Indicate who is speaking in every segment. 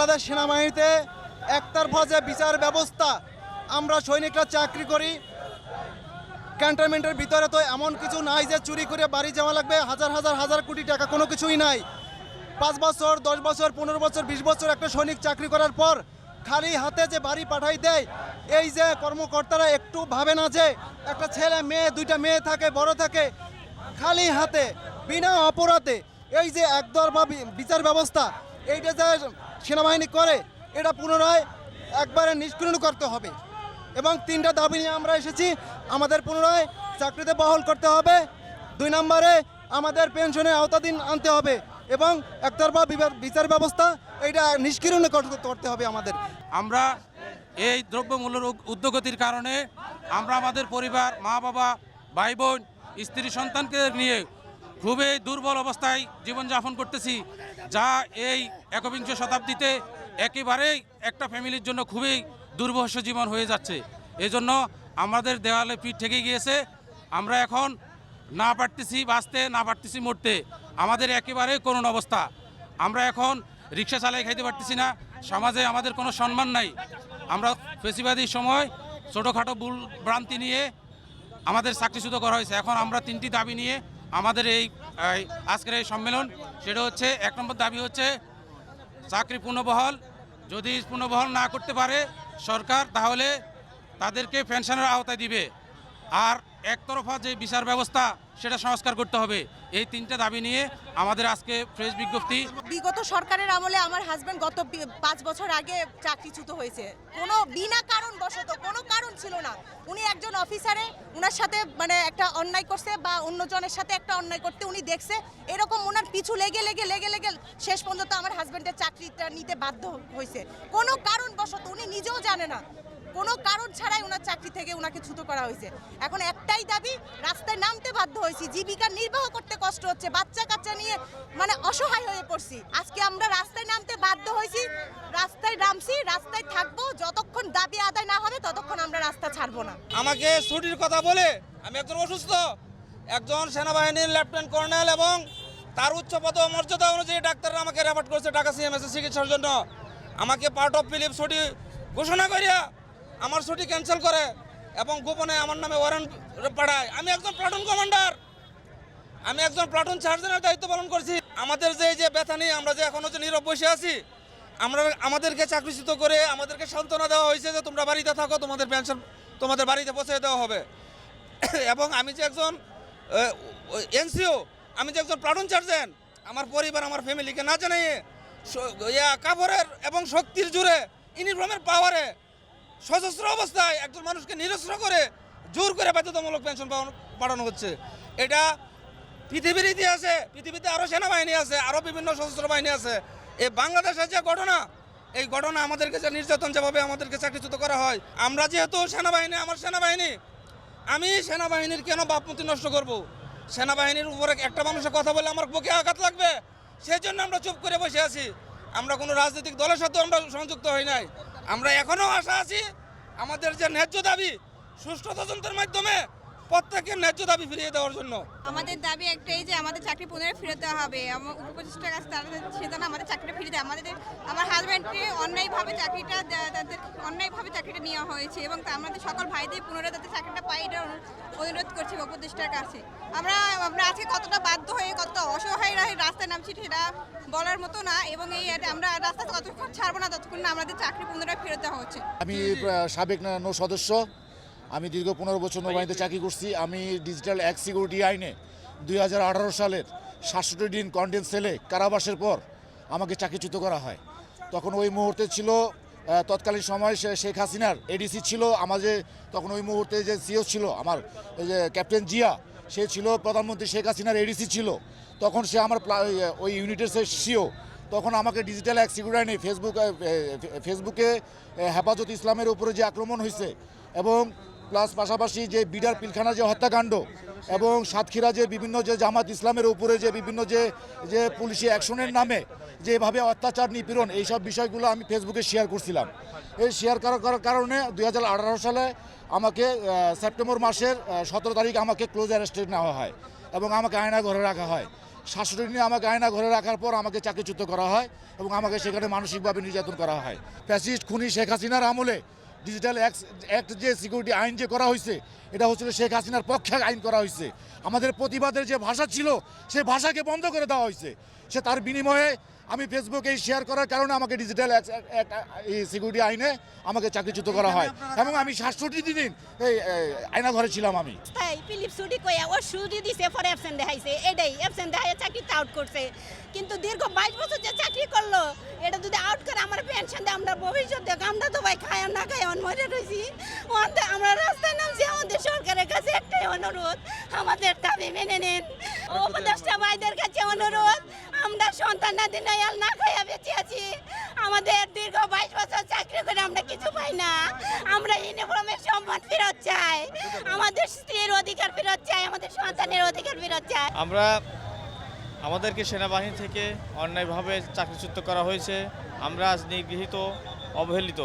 Speaker 1: বাংলাদেশ সেনাবাহিনীতে একতরফা যে বিচার ব্যবস্থা, আমরা সৈনিকরা চাকরি করি, ক্যান্টনমেন্টের ভিতরে তো এমন কিছু নাই যে চুরি করে বাড়ি যাওয়া লাগবে, হাজার হাজার হাজার কোটি টাকা, কোনো কিছুই নাই। 5 বছর 10 বছর 15 বছর 20 বছর একটা সৈনিক চাকরি করার পর খালি হাতে যে বাড়ি পাঠাই দেয়, এই যে কর্মকর্তারা একটু ভাবে না যে একটা ছেলে মেয়ে, 2টা মেয়ে থাকে, বড় থাকে, খালি হাতে বিনা অপরাধে এই যে একতরফা বিচার ব্যবস্থা, এইটা যে সেনাবাহিনী করে, এটা পুনরায় একবারে নিষ্ক্রিয় করতে হবে। এবং 3টা দাবি নিয়ে আমরা এসেছি। আমাদের পুনরায় চাকরিতে বহাল করতে হবে, 2 নম্বরে আমাদের পেনশনের আওতাধীন আনতে হবে, এবং একতরফা বিচার ব্যবস্থা এইটা নিষ্ক্রিয় করতে হবে আমাদের।
Speaker 2: আমরা এই দ্রব্যমূল্যের ঊর্ধ্বগতির কারণে আমরা আমাদের পরিবার, মা বাবা, ভাই বোন, স্ত্রী সন্তানকে নিয়ে খুবই দুর্বল অবস্থায় জীবনযাপন করতেছি, যা এই একবিংশ শতাব্দীতে একেবারেই একটা ফ্যামিলির জন্য খুবই দুর্বহ জীবন হয়ে যাচ্ছে। এজন্য আমাদের দেওয়ালে পিঠ ঠেকে গিয়েছে। আমরা এখন না পারতেছি বাঁচতে, না পারতেছি মরতে, আমাদের একেবারেই করুণ অবস্থা। আমরা এখন রিক্সা চালাই খাইতে পারতেছি না, সমাজে আমাদের কোনো সম্মান নাই। আমরা ফেসিবাদী সময় ছোটোখাটো ভুল ভ্রান্তি নিয়ে আমাদের চাকরিচ্যুত করা হয়েছে। এখন আমরা 3টি দাবি নিয়ে আমাদের এই আজকের এই সম্মেলন। সেটা হচ্ছে, 1 নম্বর দাবি হচ্ছে চাকরি পুনর্বহাল। যদি পুনর্বহাল না করতে পারে সরকার, তাহলে তাদেরকে পেনশনের আওতায় দিবে। আর একতরফা যে বিচার ব্যবস্থা, সেটা সংস্কার করতে হবে। এই 3টা দাবি নিয়ে আমাদের আজকে প্রেস বিজ্ঞপ্তি।
Speaker 3: বিগত সরকারের আমলে আমার হাজবেন্ড গত 5 বছর আগে চাকরিচ্যুত হয়েছে, কোনো বিনা কারণ বশত, কোনো কারণ ছিল না। উনি একজন অফিসারে, উনার সাথে মানে একটা অন্যায় করছে বা অন্যজনের সাথে একটা অন্যায় করতে উনি দেখছে, এরকম ওনার পিছু লেগে শেষ পর্যন্ত আমার হাজবেন্ডের চাকরিটা নিতে বাধ্য হয়েছে। কোনো কারণ বশত, উনি নিজেও জানে না, কোনো কারণ ছাড়াই ওনার চাকরি থেকে ওনাকে ছুত করা হয়েছে। এখন একটাই দাবি, রাস্তায় নামতে বাধ্য হয়েছি, জীবিকা নির্বাহ করতে কষ্ট হচ্ছে, বাচ্চা কাচ্চা নিয়ে মানে অসহায় হয়ে পড়ছি। আজকে আমরা রাস্তায় নামতে বাধ্য হয়েছি, রাস্তায় নামছি, রাস্তায় থাকবো, যতক্ষণ দাবি আদায় না হবে ততক্ষণ আমরা রাস্তা ছাড়বো না।
Speaker 4: আমাকে ছুটির কথা বলে, আমি একজন অসুস্থ, একজন সেনাবাহিনীর লেফটেন্যান্ট কর্নেল এবং তার উচ্চপদ মর্যাদা অনুযায়ী ডাক্তাররা আমাকে রেফার করেছে ঢাকা সিএমএস চিকিৎসার জন্য। আমাকে পার্ট অফ ফিলিপ ছুটি ঘোষণা করিয়া আমার ছুটি ক্যান্সেল করে এবং গোপনে আমার নামে ওয়ারেন্ট পাঠায়। আমি একজন প্লাটুন কমান্ডার, আমি একজন প্লাটুন সার্জেনের দায়িত্ব পালন করছি। আমাদের যে ব্যথা নিয়ে আমরা যে এখনও যে নীরব বসে আছি, আমাদেরকে চাকরিচ্যুত করে আমাদেরকে সান্ত্বনা দেওয়া হয়েছে যে তোমরা বাড়িতে থাকো, তোমাদের পেনশন তোমাদের বাড়িতে পৌঁছে দেওয়া হবে। এবং আমি যে একজন এনসিও, আমি যে একজন প্লাটুন সার্জেন্ট, আমার পরিবার, আমার ফ্যামিলিকে না জানিয়ে কাপড়ের এবং শক্তির জোরে, ইউনিফর্মের পাওয়ারে, সশস্ত্র অবস্থায় একজন মানুষকে নিরস্ত্র করে জোর করে বাধ্যতামূলক পেনশন পাঠানো হচ্ছে। এটা পৃথিবীর ইতিহাসে, পৃথিবীতে আরও সেনাবাহিনী আছে, আরও বিভিন্ন সশস্ত্র বাহিনী আছে। এই বাংলাদেশের যে ঘটনা, এই ঘটনা আমাদেরকে যে নির্যাতন, যেভাবে আমাদেরকে চাকরিচ্যুত করা হয়, আমরা যেহেতু সেনাবাহিনী, আমার সেনাবাহিনী, আমি সেনাবাহিনীর কেন ভাবমূর্তি নষ্ট করব? সেনাবাহিনীর উপরে একটা মানুষের কথা বলে আমার বুকে আঘাত লাগবে, সেই জন্য আমরা চুপ করে বসে আছি। আমরা কোনো রাজনৈতিক দলের সাথেও আমরা সংযুক্ত হই নাই। আমরা এখনও আশা আছি আমাদের যে ন্যায্য দাবি, সুষ্ঠু তদন্তের মাধ্যমে প্রত্যেকের ন্যায্য দাবি ফিরিয়ে দেওয়ার জন্য।
Speaker 5: আমাদের দাবি একটাই যে আমাদের চাকরি পুনরায় ফিরে দেওয়া হবে। আমার উপদেষ্টার কাছে তারা সেজন্য আমাদের চাকরিটা ফিরে দেয়। আমার হাজব্যান্ডকে অন্যায়ভাবে চাকরিটা নেওয়া হয়েছে এবং আমাদের সকল ভাইদের পুনরায় তাদের চাকরিটা পাই, এটা অনুরোধ করছি উপদেষ্টার কাছে। আমরা আজকে কতটা বাধ্য হয়ে, কতটা অসহায় রাস্তায় নামছি সেটা বলার মতো না, এবং এই আমরা রাস্তা কতক্ষণ ছাড়বো না ততক্ষণ না আমাদের চাকরি পুনরায় ফেরত দেওয়া হচ্ছে।
Speaker 6: আমি সাবেক নৌ সদস্য, আমি দীর্ঘ 15 বছর নৌবাহিনীতে চাকরি করছি। আমি ডিজিটাল অ্যাক্ট সিকিউরিটি আইনে 2018 সালের 67 দিন কন্ডেন্স সেলে কারাবাসের পর আমাকে চাকরিচ্যুত করা হয়। তখন ওই মুহূর্তে ছিল তৎকালীন সময় শেখ হাসিনার এডিসি ছিল, আমাদের তখন ওই মুহূর্তে যে সিও ছিল আমার যে ক্যাপ্টেন জিয়া, সে ছিল প্রধানমন্ত্রী শেখ হাসিনার এডিসি ছিল। তখন সে আমার ওই ইউনিটের সিও। তখন আমাকে ডিজিটাল অ্যাক্ট সিকিউরিটি আইনে ফেসবুকে হেফাজত ইসলামের উপরে যে আক্রমণ হয়েছে এবং প্লাস পাশাপাশি যে বিডার পিলখানা যে হত্যাকাণ্ড এবং সাতক্ষীরা যে বিভিন্ন যে জামাত ইসলামের উপরে যে বিভিন্ন যে পুলিশি অ্যাকশনের নামে যেভাবে অত্যাচার নিপীড়ন, এইসব বিষয়গুলো আমি ফেসবুকে শেয়ার করছিলাম। এই শেয়ার করার কারণে 2018 সালে আমাকে সেপ্টেম্বর মাসের 17 তারিখ আমাকে ক্লোজ অ্যারেস্টে নেওয়া হয় এবং আমাকে আয়না ঘরে রাখা হয় 67 দিনে আমাকে আয়না ঘরে রাখার পর আমাকে চাকরিচ্যুত করা হয় এবং আমাকে সেখানে মানসিকভাবে নির্যাতন করা হয়। ফ্যাসিস্ট খুনি শেখ হাসিনার আমলে ডিজিটাল অ্যাক্ট যে সিকিউরিটি আইন যে করা হয়েছে, এটা হচ্ছিল শেখ হাসিনার পক্ষে আইন করা হয়েছে। আমাদের প্রতিবাদের যে ভাষা ছিল সেই ভাষাকে বন্ধ করে দেওয়া হয়েছে। সে তার বিনিময়ে আমি ফেসবুকে শেয়ার করার কারণে আমাকে ডিজিটাল সিকিউরিটি আইনে আমাকে চাকরিচ্যুত করা হয় এবং আমি 67 দিন এই আয়না ঘরে ছিলাম আমি।
Speaker 7: তাই ফিলিপ ছুটি কইয়া ও ছুটি দিছে ফর অ্যাবসেন্ট দেখাইছে, এটাই অ্যাবসেন্ট দেখাইয়া চাকরিতে আউট করছে। কিন্তু দীর্ঘ 22 বছর যে চাকরি করলো, এটা যদি আউট করে আমার পেনশন দেয়, আমরা ভবিষ্যৎ দেখ, আমরা তো ভাই খায় না খায় মরে রয়েছি। আমরা রাস্তায় নামছি, আমাদের সরকারের কাছে একটাই অনুরোধ, আমাদের দাবি মেনে নেন। উপদেষ্টা ভাইদের কাছে অনুরোধ, আমরা সন্তান নাতি নায়াল না খাইয়া বেঁচে আছি। আমাদের দীর্ঘ 22 বছর চাকরি করে আমরা কিছু পাই না। আমরা ইউনিফর্মের সম্মান ফেরত চাই, আমাদের স্ত্রীর অধিকার ফেরত চাই, আমাদের সন্তানের অধিকার ফেরত চাই।
Speaker 8: আমাদেরকে সেনাবাহিনী থেকে অন্যায়ভাবে চাকরিচ্যুত করা হয়েছে। আমরা আজ নিগৃহীত, অবহেলিত।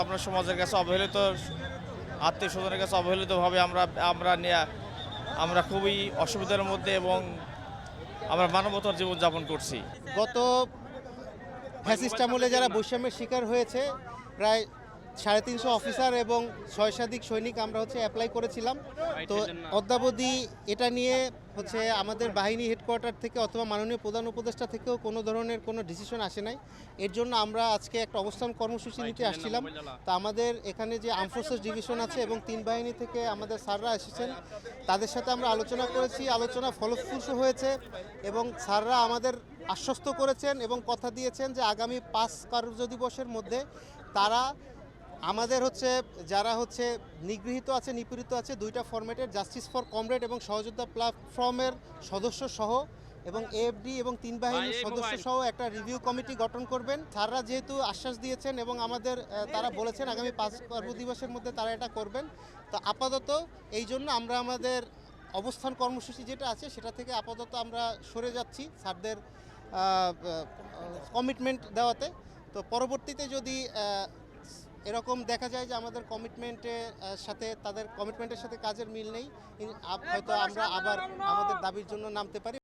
Speaker 8: আমরা সমাজের কাছে অবহেলিত, আত্মীয় স্বজনের কাছে অবহেলিতভাবে আমরা খুবই অসুবিধার মধ্যে এবং আমরা মানবতার জীবনযাপন করছি।
Speaker 1: গত ফ্যাসিস্ট আমলে যারা বৈষম্যের শিকার হয়েছে, প্রায় 350 অফিসার এবং 6 শতাধিক সৈনিক আমরা অ্যাপ্লাই করেছিলাম। তো অদ্যাবধি এটা নিয়ে আমাদের বাহিনী হেডকোয়ার্টার থেকে অথবা মাননীয় প্রধান উপদেষ্টা থেকেও কোনো ধরনের কোনো ডিসিশন আসে নাই। এর জন্য আমরা আজকে একটা অবস্থান কর্মসূচি নিতে আসছিলাম। তা আমাদের এখানে যে আর্ম ফোর্সেস ডিভিশন আছে এবং 3 বাহিনী থেকে আমাদের স্যাররা এসেছেন, তাদের সাথে আমরা আলোচনা করেছি, আলোচনা ফলপ্রসূ হয়েছে এবং স্যাররা আমাদের আশ্বস্ত করেছেন এবং কথা দিয়েছেন যে আগামী 5 কার্যদিবসের মধ্যে তারা আমাদের যারা নিগৃহীত আছে, নিপীড়িত আছে, 2টা ফরম্যাটের জাস্টিস ফর কমরেড এবং সহযোদ্ধা প্ল্যাটফর্মের সদস্য সহ এবং এএফডি এবং 3 বাহিনীর সদস্য সহ একটা রিভিউ কমিটি গঠন করবেন। স্যাররা যেহেতু আশ্বাস দিয়েছেন এবং আমাদের তারা বলেছেন আগামী 5 কর্মদিবসের মধ্যে তারা এটা করবেন। তো আপাতত এই জন্য আমরা আমাদের অবস্থান কর্মসূচি যেটা আছে সেটা থেকে আপাতত আমরা সরে যাচ্ছি স্যারদের কমিটমেন্ট দেওয়াতে। তো পরবর্তীতে যদি এরকম দেখা যায় যে আমাদের তাদের কমিটমেন্টের সাথে কাজের মিল নেই, হয়তো আমরা আবার আমাদের দাবির জন্য নামতে পারি।